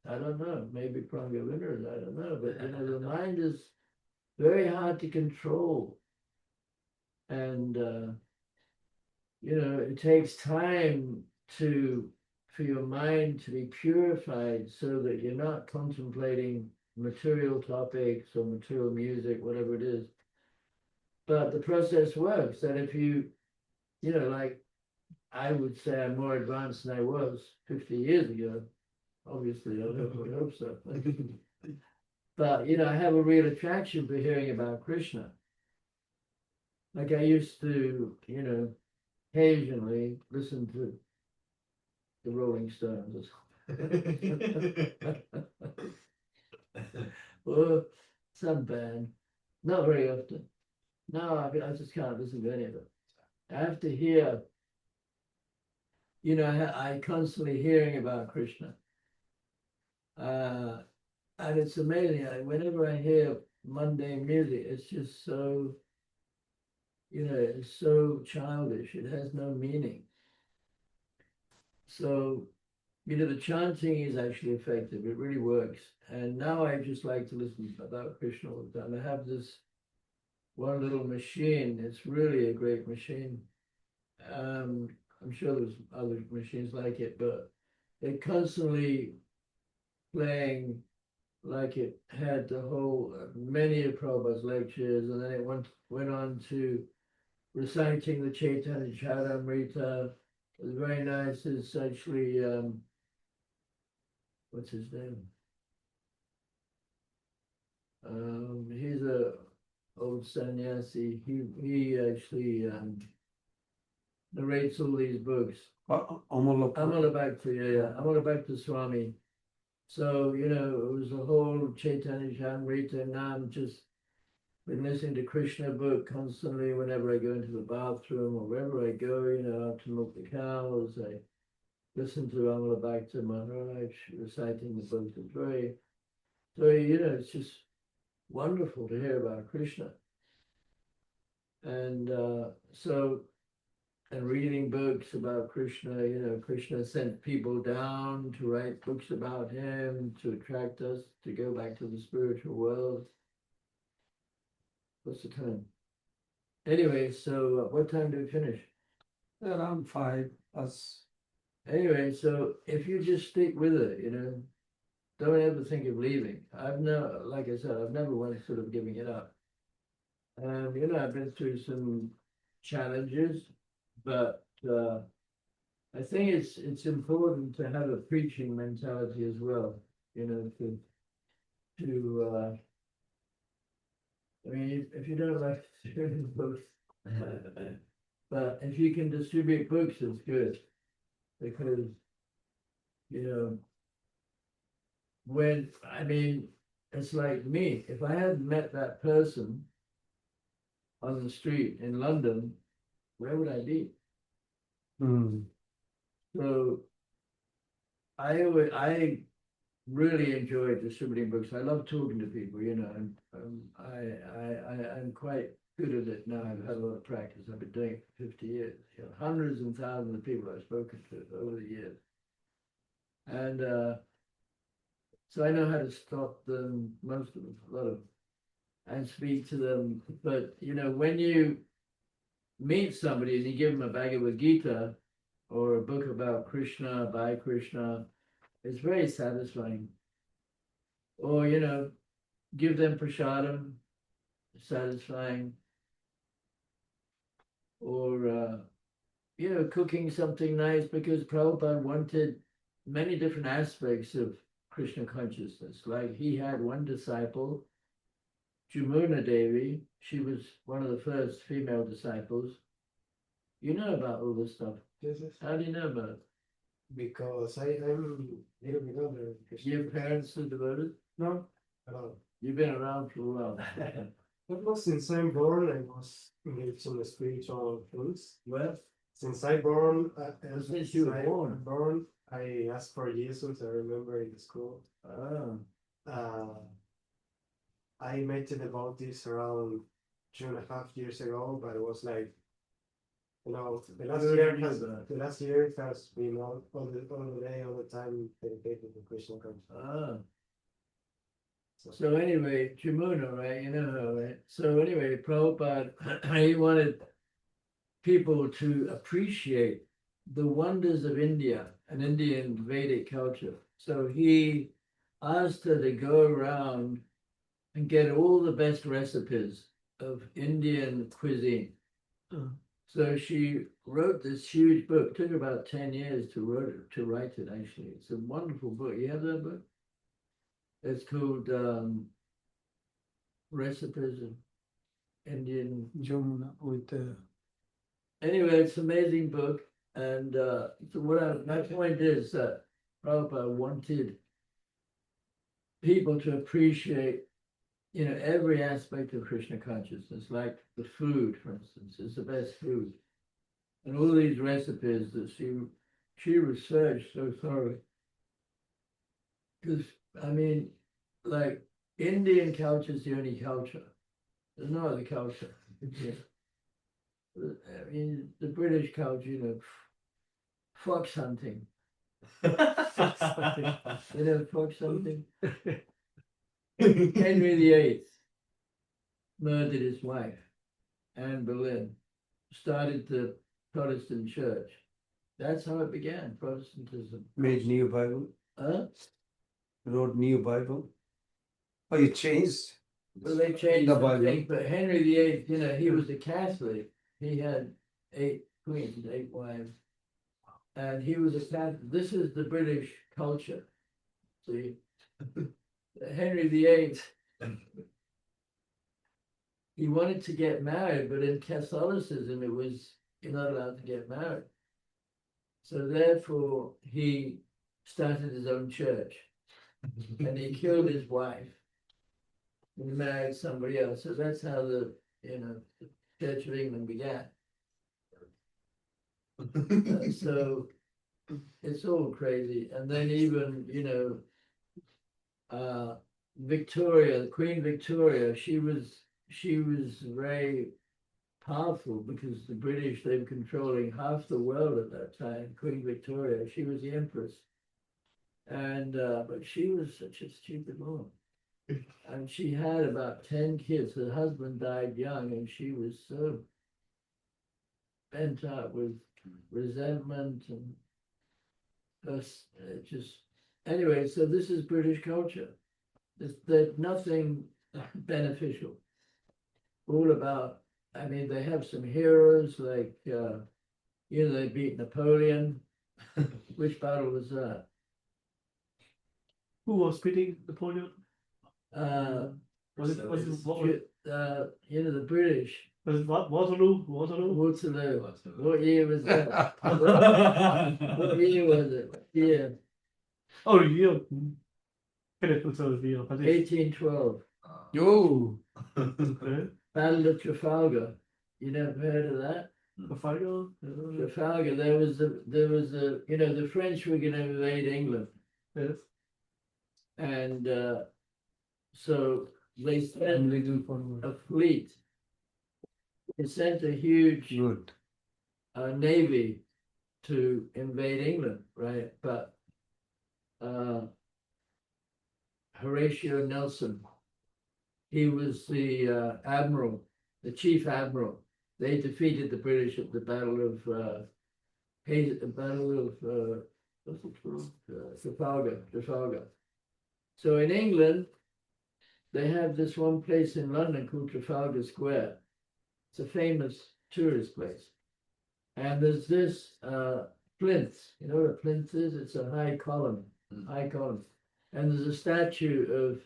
I don't know. Maybe Prabhupada is, I don't know. But the mind is very hard to control. And it takes time for your mind to be purified so that you're not contemplating material topics or material music, whatever it is. But the process works. That if you, like I would say I'm more advanced than I was 50 years ago. Obviously, I hope so. But, I have a real attraction for hearing about Krishna. Like I used to, occasionally listen to the Rolling Stones. Or some band. Not very often. No, I just can't listen to any of it. I have to hear, I constantly hearing about Krishna. And it's amazing. Whenever I hear mundane music, it's just so, it's so childish. It has no meaning. So, the chanting is actually effective. It really works. And now I just like to listen about Krishna all the time. I have this one little machine. It's really a great machine. I'm sure there's other machines like it, but it constantly playing like it had the whole, many of Prabhupada's lectures, and then it went on to reciting the Chaitanya Charitamrita. It was very nice. It's actually, what's his name? He's a old sannyasi. He actually narrates all these books. Amala. Amala Bhakti, yeah. Amala Bhakti Swami. So, it was a whole Chaitanya Charitamrita, and now I'm just been listening to Krishna book constantly whenever I go into the bathroom or wherever I go, I have to milk the cows. I listen to Amala Bhakti Maharaj reciting the book. It's very, it's just wonderful to hear about Krishna. And and reading books about Krishna, Krishna sent people down to write books about him, to attract us to go back to the spiritual world. What's the time? Anyway, so what time do we finish? Around 5 us. Anyway, so if you just stick with it, don't ever think of leaving. Like I said, I've never once sort of giving it up. And, I've been through some challenges, but I think it's important to have a preaching mentality as well, you know, to I mean, if you don't like distributing books, but if you can distribute books, it's good, because, you know, when, I mean, it's like me, if I hadn't met that person on the street in London, where would I be? Hmm. So I really enjoy distributing books. I love talking to people, you know, and I'm quite good at it now. I've had a lot of practice. I've been doing it for 50 years. You know, hundreds and thousands of people I've spoken to over the years. And so I know how to stop them, most of them, a lot of them, and speak to them. But, you know, when you meet somebody and you give them a Bhagavad Gita or a book about Krishna, by Krishna, it's very satisfying. Or, you know, give them prasadam, satisfying. Or, you know, cooking something nice, because Prabhupada wanted many different aspects of Krishna consciousness. Like he had one disciple, Jamuna Devi. She was one of the first female disciples. You know about all this stuff. Yes, yes. How do you know about it? Because I'm a little bit older. Your parents are devoted? No, at all. You've been around for a while. But was since I'm born, I was engaged in the spiritual things. Well, Since I born, Since you were I born. I asked for Jesus. I remember in the school. I met the devotees around 2.5 years ago, but it was like, you know, the last year has been all the day, all the time dedicated to Krishna consciousness. So anyway, Jamuna, right? You know her, right? So anyway, Prabhupada, he wanted people to appreciate the wonders of India and Indian Vedic culture. So he asked her to go around and get all the best recipes of Indian cuisine. So she wrote this huge book. It took about 10 years to write it, actually. It's a wonderful book. You have that book? It's called Recipes of Indian. Jamuna with Anyway, it's an amazing book. And so my point is that Prabhupada wanted people to appreciate, you know, every aspect of Krishna consciousness, like the food, for instance, is the best food. And all these recipes that she researched so thoroughly. Because, I mean, like, Indian culture is the only culture. There's no other culture. I mean, the British culture, you know, fox hunting. You know, fox hunting. Henry VIII murdered his wife, Anne Boleyn, started the Protestant church. That's how it began, Protestantism. made new Bible, Huh? wrote new Bible. Oh, you changed? Well, they changed The the Bible. thing, but Henry VIII, you know, he was a Catholic. He had 8 queens, 8 wives. And he was a Catholic. This is the British culture. See, Henry VIII, he wanted to get married, but in Catholicism, it was, you're not allowed to get married. So therefore, he started his own church. And he killed his wife and married somebody else. So that's how the, you know, the Church of England began. So it's all crazy. And then even, you know, Victoria, Queen Victoria, she was very powerful, because the British, they were controlling half the world at that time. Queen Victoria, she was the empress. And but she was such a stupid woman. And she had about 10 kids. Her husband died young, and she was so bent up with resentment and just anyway. So this is British culture. There's nothing beneficial. All about I mean, they have some heroes like, they beat Napoleon. Which battle was that? Who was beating Napoleon? Uh, Was it what the British. was it Waterloo? Waterloo? Waterloo. What year was that? What year was it? What year? Oh, yeah. Philip was over here. 1812. Oh, Battle of Trafalgar. You never heard of that? Trafalgar? Trafalgar. There was the French were going to invade England, Yes. and so they sent little forward. a fleet. They sent a huge Good. navy to invade England, right? But Horatio Nelson, he was the admiral, the chief admiral. They defeated the British at the Battle of what's it called? Trafalgar. So in England, they have this one place in London called Trafalgar Square. It's a famous tourist place. And there's this plinth. You know what a plinth is? It's a high column. And there's a statue of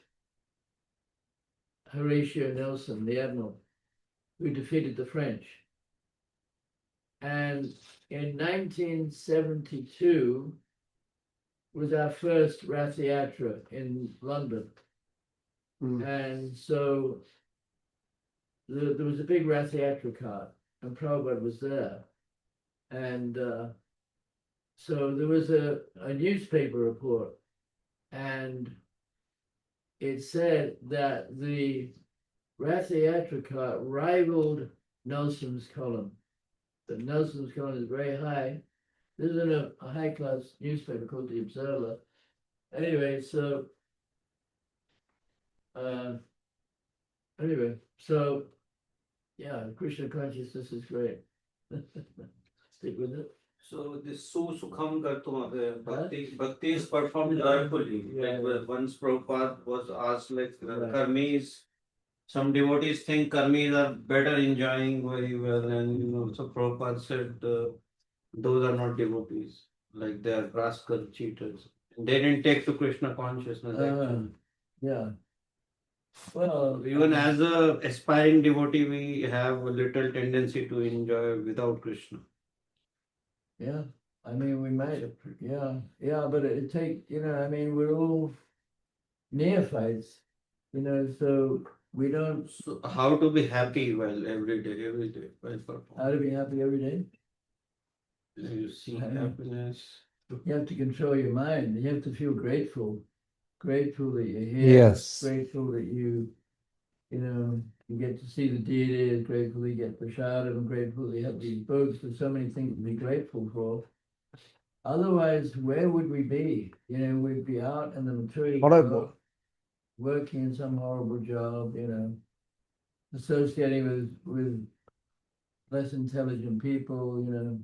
Horatio Nelson, the admiral, who defeated the French. And in 1972 was our first Rath Yatra in London. And so there was a big Rath Yatra cart, and Prabhupada was there. And so there was a newspaper report, and it said that the Rath Yatra cart rivaled Nelson's column. The Nelson's column is very high. This is in a high-class newspaper called The Observer. Anyway, so yeah, Krishna consciousness is great. Stick with it. So this Sukham Kartum, Bhakti is performed joyfully. Yeah. Like once Prabhupada was asked, like Right. Karmis, some devotees think Karmis are better enjoying very well, and so Prabhupada said those are not devotees, like they are rascal cheaters. They didn't take to Krishna consciousness actually. Yeah. Well, Even as a aspiring devotee, we have a little tendency to enjoy without Krishna. yeah, I mean, we might, yeah, but it take, I mean, we're all neophytes, so we don't, So how to be happy while every day while performing? how to be happy every day. You see happiness. You have to control your mind. You have to feel grateful that you're here. Yes. Grateful that you get to see the deity, grateful you get prasadam, and grateful you have these books. There's so many things to be grateful for. Otherwise, where would we be? We'd be out in the material Horrible. world, working in some horrible job, associating with less intelligent people,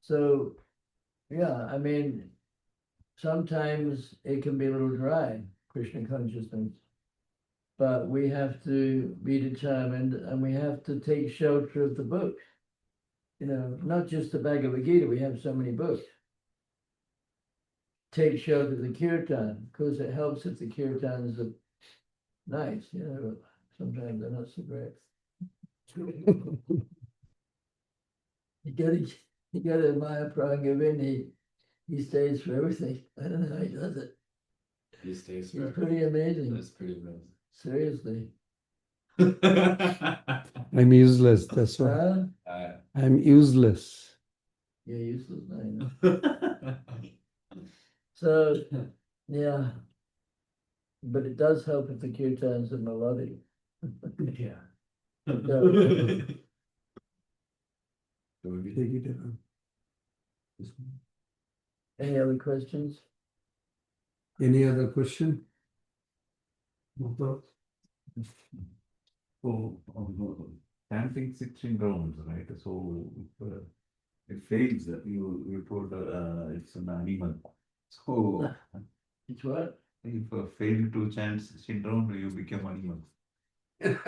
So, yeah, I mean, sometimes it can be a little dry, Krishna consciousness. But we have to be determined, and we have to take shelter of the book. Not just the Bhagavad Gita, we have so many books. Take shelter of the kirtan, because it helps if the kirtans are nice, but sometimes they're not so great. You got to admire Prabhupada, he stays for everything. I don't know how he does it. He stays He's for. pretty amazing. That's pretty amazing. Seriously. I'm useless. That's why. I'm useless. Yeah, useless. I know. So, yeah. But it does help if the kirtans are melodic. Yeah. Take it down. Any other questions? Any other question? So, chanting 16 rounds, right? So, if it fails, you told it's an animal. So, It's what? if fail to chant 16 rounds, you become animal. You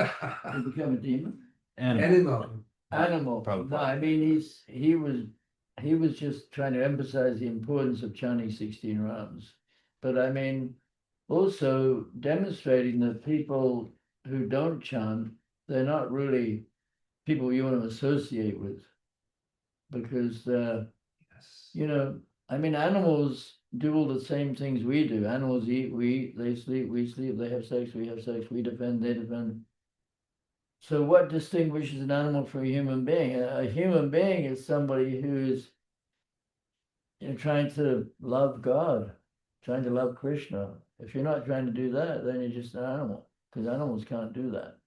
become a demon? Animal. Animal. No, Prabhupada. I mean, he was just trying to emphasize the importance of chanting 16 rounds. But I mean, also demonstrating that people who don't chant, they're not really people you want to associate with. Because, you know, I mean, animals do all the same things we do. Animals eat, we eat, they sleep, we sleep, they have sex, we defend, they defend. So what distinguishes an animal from a human being? A human being is somebody who is, you know, trying to love God, trying to love Krishna. If you're not trying to do that, then you're just an animal, because animals can't do that.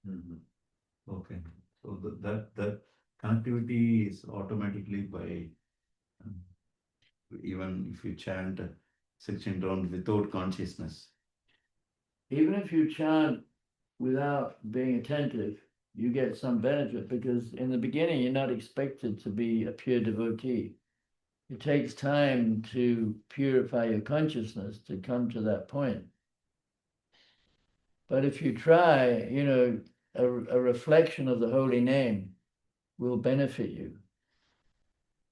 Okay, so that connectivity is automatically by um, even if you chant 16 rounds without consciousness. Even if you chant without being attentive, you get some benefit, because in the beginning, you're not expected to be a pure devotee. It takes time to purify your consciousness to come to that point. But if you try, you know, a reflection of the holy name will benefit you.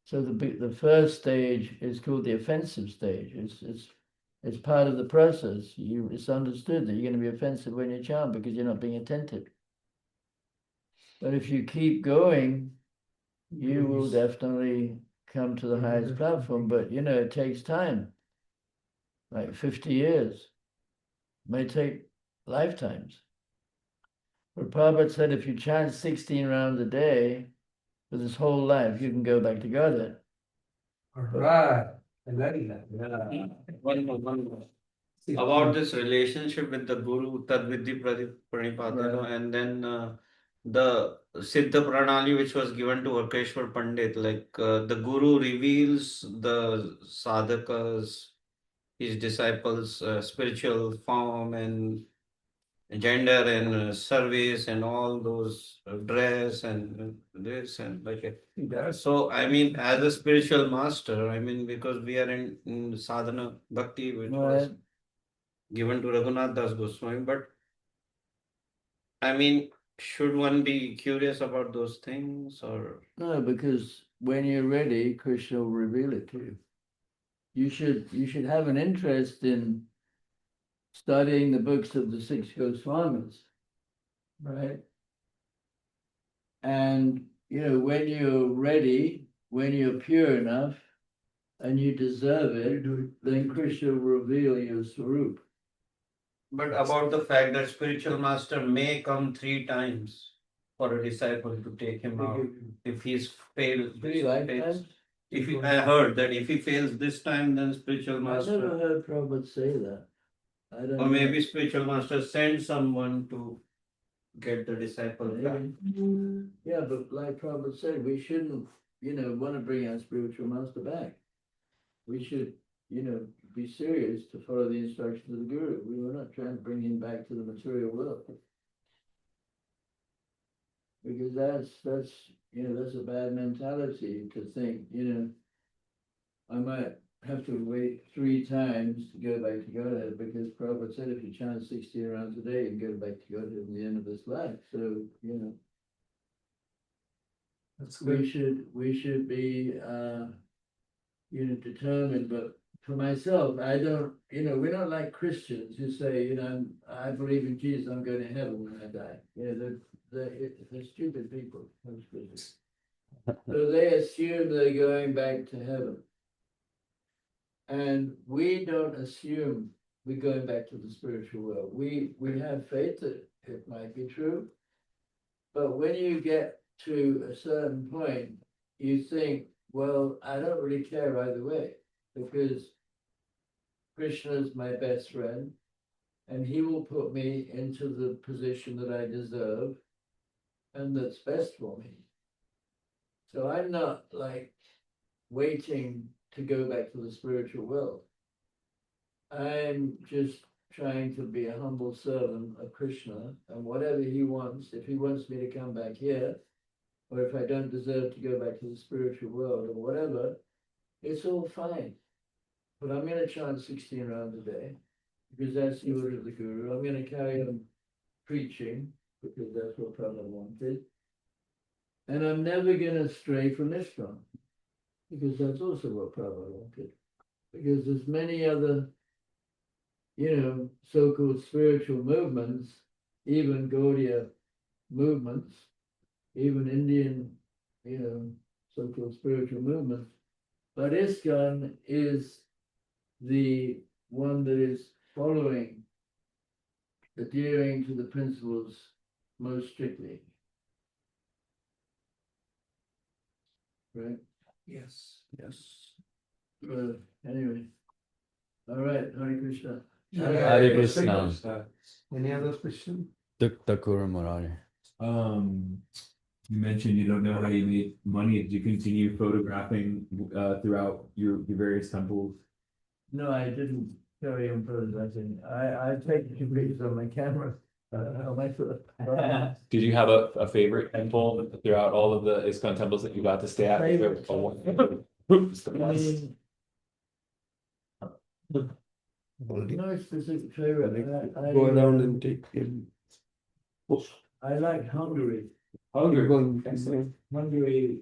So the first stage is called the offensive stage. It's part of the process. It's understood that you're going to be offensive when you chant because you're not being attentive. But if you keep going, you will definitely come to the highest platform. But you know, it takes time, like 50 years. It may take lifetimes. But Prabhupada said if you chant 16 rounds a day for this whole life, you can go back to Godhead. Right. I like that. Yeah. One more. About this relationship with the Guru, Tadvidhi Pranipada, Right. and then the Siddha Pranali, which was given to Varkeshwar Pandit, like the Guru reveals the sadhakas, his disciples' spiritual form and gender and service and all those dress and this and like it. Yeah. So, I mean, as a spiritual master, I mean, because we are in sadhana bhakti, which was Right. given to Raghunath Das Goswami, but I mean, should one be curious about those things or? No, because when you're ready, Krishna will reveal it to you. You should have an interest in studying the books of the six Goswamis, right? And you know, when you're ready, when you're pure enough, and you deserve it, then Krishna will reveal your swarup. But about the fact that spiritual master may come 3 times for a disciple to take him out if he's failed. 3 lifetimes? If he, I heard that if he fails this time, then spiritual I master, never heard Prabhupada say that. I don't or know. maybe spiritual master sends someone to get the disciple back. Yeah, but like Prabhupada said, we shouldn't, you know, want to bring our spiritual master back. We should, you know, be serious to follow the instructions of the Guru. We were not trying to bring him back to the material world. Because that's you know, that's a bad mentality to think, you know, I might have to wait 3 times to go back to Godhead, because Prabhupada said if you chant 16 rounds a day, you can go back to Godhead at the end of this life. So, you know, That's good. we should be you know, determined. But for myself, I don't, you know, we're not like Christians who say, you know, I believe in Jesus, I'm going to heaven when I die. You know, they're stupid people, those Christians. So they assume they're going back to heaven. And we don't assume we're going back to the spiritual world. We have faith that it might be true. But when you get to a certain point, you think, well, I don't really care either way, because Krishna is my best friend, and he will put me into the position that I deserve and that's best for me. So I'm not like waiting to go back to the spiritual world. I'm just trying to be a humble servant of Krishna, and whatever he wants, if he wants me to come back here, or if I don't deserve to go back to the spiritual world or whatever, it's all fine. But I'm going to chant 16 rounds a day, because that's the order of the Guru. I'm going to carry on preaching, because that's what Prabhupada wanted. And I'm never gonna stray from ISKCON, because that's also what Prabhupada wanted. Because there's many other, so-called spiritual movements, even Gaudiya movements, even Indian, so-called spiritual movements. But ISKCON is the one that is following, adhering to the principles most strictly. Right? Yes, yes. Anyway. All right, Hare Krishna. Hare Krishna. Any other question? Takura Murari. You mentioned you don't know how you made money. Did you continue photographing throughout your various temples? No, I didn't carry on photographing. I take pictures on my camera. On my phone. Did you have a favorite temple throughout all of the ISKCON temples that you got to stay at? Favorite. I mean, no specific favorite. Go around and take him. I like Hungary. You're going. Hungary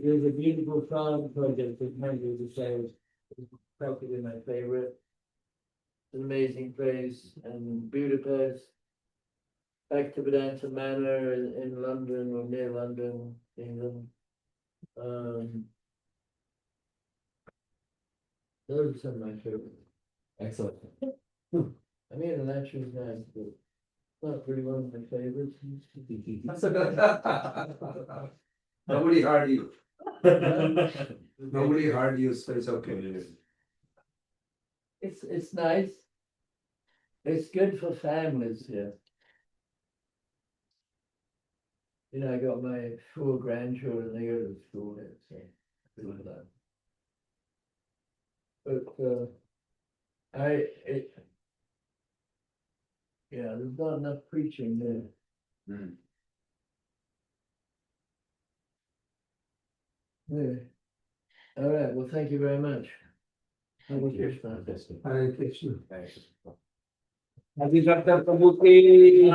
is a beautiful farm project that Hungary decided is practically my favorite. It's an amazing place. And Budapest, Bhaktivedanta Manor in London or near London, England. Those are some of my favorites. Excellent. I mean, the natural is nice, but not really one of my favorites. Nobody heard you. Nobody heard you, so it's okay. It's nice. It's good for families here. I got my 4 grandchildren, they go to school here, so I like that. But there's not enough preaching there. Yeah. All right, well, thank you very much. Hare Krishna. Hare Krishna. Adikarta Prabhu ki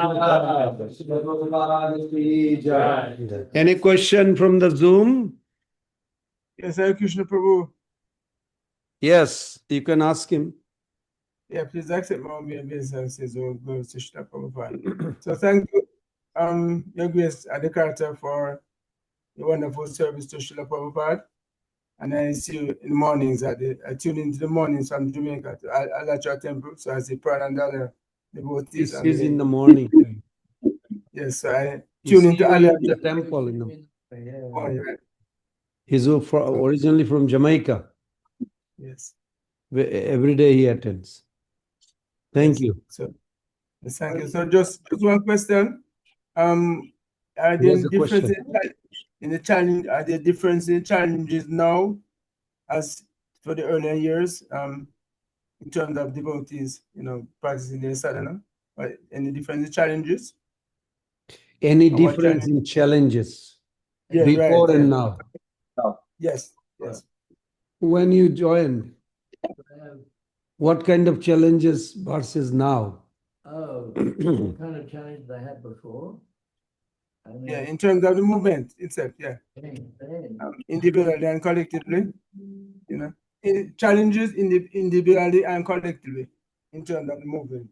jai. Any question from the Zoom? Yes, Hare Krishna Prabhu. Yes, you can ask him. Yeah, please accept my obeisances, O glory to Srila Prabhupada. So thank you, Your Grace Adikarta, for the wonderful service to Srila Prabhupada. And I see you in the mornings I tune into the mornings from Jamaica to Alachua Temple. So I see Pran and other devotees. This is in the morning time. Yes, so I You tune into see in the Alachua temple in the morning, right? He's originally from Jamaica. Yes. Every day he attends. Thank Yes. you. So yes, thank you. So just one question. Are there Here's the differences question. in the challenge? Are there differences in challenges now as for the earlier years? In terms of devotees, practicing their sadhana, or any difference in challenges? Any And what difference in challenges Yeah, before right. and Yeah. now? Yes. Yes. When you joined, what kind of challenges versus now? What kind of challenge did I have before? I mean, Yeah. In terms of the movement itself, yeah. same. Individually and collectively, challenges individually and collectively in terms of the movement.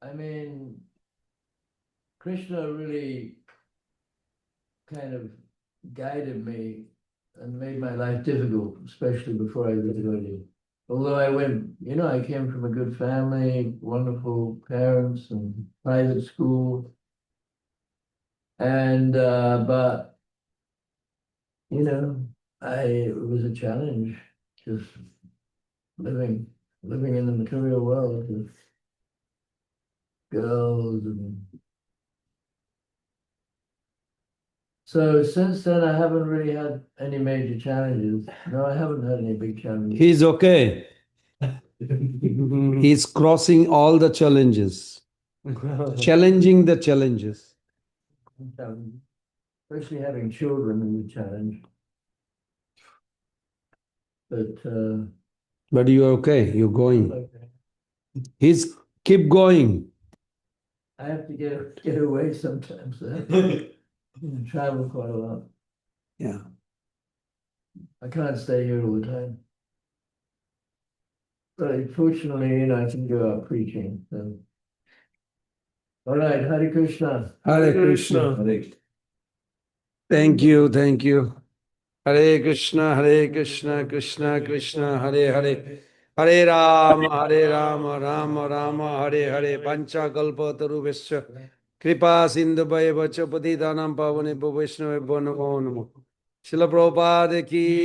I mean, Krishna really kind of guided me and made my life difficult, especially before I was devotee. Although I came from a good family, wonderful parents and private school. And, but, it was a challenge, just living in the material world with girls and so since then I haven't really had any major challenges. No, I haven't had any big challenges. He's okay. He's crossing all the challenges, challenging the challenges. Especially having children is a challenge. But you're okay, you're going. okay. He's keep going. I have to get away sometimes. I have to travel quite a lot. Yeah. I can't stay here all the time. But fortunately, I can go out preaching. So. All right, Hare Krishna. Hare Krishna. Hare Thank you, thank you. Hare Krishna, Krishna Krishna, Hare Hare. Hare Rama, Rama Rama, Hare Hare. Pancha kalpa tarubhasya. Kripa sindhubhaya vacha patitanam pavane bhaveshnave namo namo. Srila Prabhupada ki